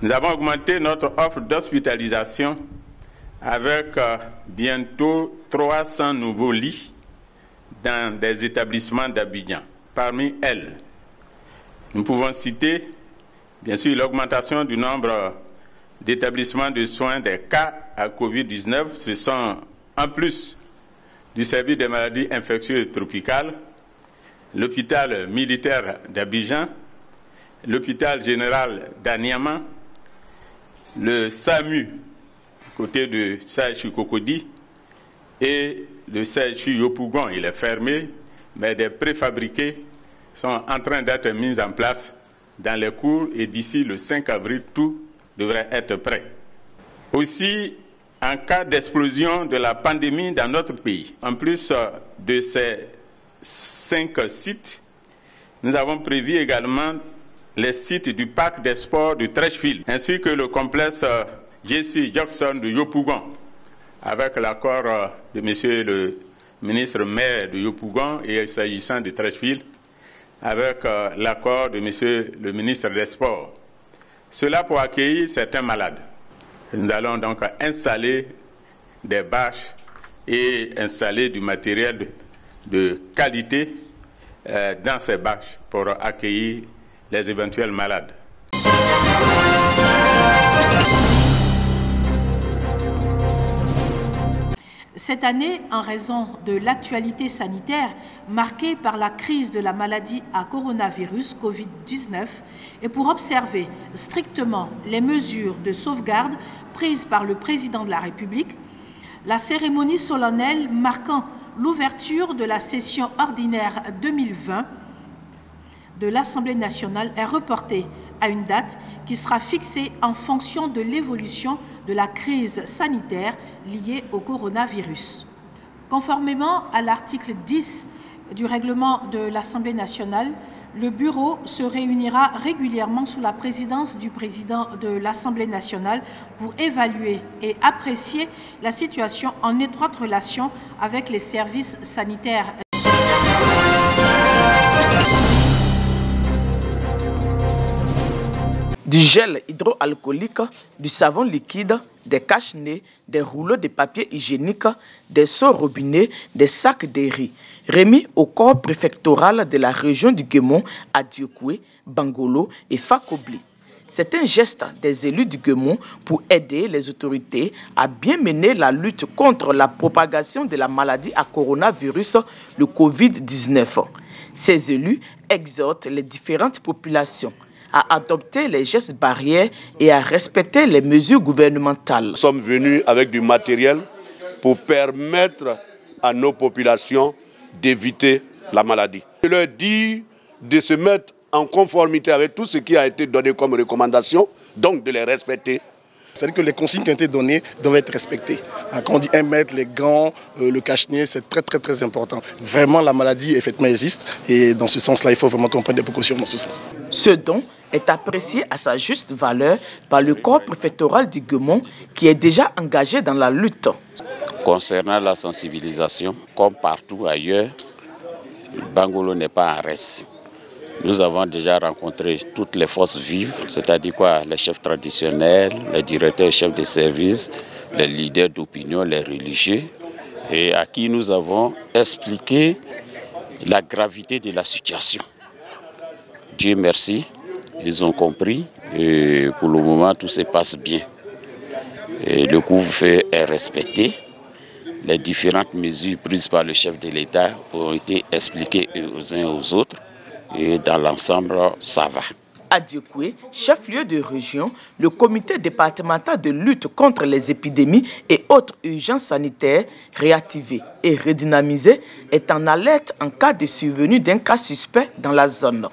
Nous avons augmenté notre offre d'hospitalisation avec bientôt 300 nouveaux lits dans des établissements d'Abidjan. Parmi elles, nous pouvons citer, bien sûr, l'augmentation du nombre d'établissements de soins des cas à Covid-19. Ce sont en plus du service des maladies infectieuses et tropicales, l'hôpital militaire d'Abidjan, l'hôpital général d'Aniama, le SAMU, côté de CHU Cocody, et le CHU Yopougon. Il est fermé, mais des préfabriqués sont en train d'être mis en place dans les cours et d'ici le 5 avril, tout devrait être prêt. Aussi, en cas d'explosion de la pandémie dans notre pays, en plus de ces 5 sites, nous avons prévu également les sites du parc des sports de Treichville, ainsi que le complexe JC Jackson de Yopougon, avec l'accord de monsieur le ministre maire de Yopougon et s'agissant de Treichville, avec l'accord de monsieur le ministre des Sports. Cela pour accueillir certains malades. Nous allons donc installer des bâches et installer du matériel de qualité dans ces bâches pour accueillir les éventuels malades. Cette année, en raison de l'actualité sanitaire marquée par la crise de la maladie à coronavirus Covid-19 et pour observer strictement les mesures de sauvegarde prises par le président de la République, la cérémonie solennelle marquant l'ouverture de la session ordinaire 2020 de l'Assemblée nationale est reportée à une date qui sera fixée en fonction de l'évolution de la crise sanitaire liée au coronavirus. Conformément à l'article 10 du règlement de l'Assemblée nationale, le bureau se réunira régulièrement sous la présidence du président de l'Assemblée nationale pour évaluer et apprécier la situation en étroite relation avec les services sanitaires. Du gel hydroalcoolique, du savon liquide, des cache-nez, des rouleaux de papier hygiénique, des seaux robinets, des sacs de riz, remis au corps préfectoral de la région du Guémon à Diokoué, Bangolo et Fakobli. C'est un geste des élus du Guémon pour aider les autorités à bien mener la lutte contre la propagation de la maladie à coronavirus, le Covid-19. Ces élus exhortent les différentes populations à adopter les gestes barrières et à respecter les mesures gouvernementales. Nous sommes venus avec du matériel pour permettre à nos populations d'éviter la maladie. Je leur dis de se mettre en conformité avec tout ce qui a été donné comme recommandation, donc de les respecter. C'est-à-dire que les consignes qui ont été données doivent être respectées. Quand on dit 1 mètre, les gants, le cache-nez, c'est très important. Vraiment, la maladie, effectivement, existe. Et dans ce sens-là, il faut vraiment qu'on prenne des précautions dans ce sens. Ce don est apprécié à sa juste valeur par le corps préfectoral du Guémon qui est déjà engagé dans la lutte. Concernant la sensibilisation, comme partout ailleurs, Bangolo n'est pas en reste. Nous avons déjà rencontré toutes les forces vives, c'est-à-dire quoi, les chefs traditionnels, les directeurs et chefs de service, les leaders d'opinion, les religieux, et à qui nous avons expliqué la gravité de la situation. Dieu merci, ils ont compris et pour le moment tout se passe bien. Et le couvre-feu est respecté. Les différentes mesures prises par le chef de l'État ont été expliquées aux uns et aux autres. Et dans l'ensemble, ça va. À Diokoué, chef-lieu de région, le comité départemental de lutte contre les épidémies et autres urgences sanitaires, réactivé et redynamisé, est en alerte en cas de survenue d'un cas suspect dans la zone.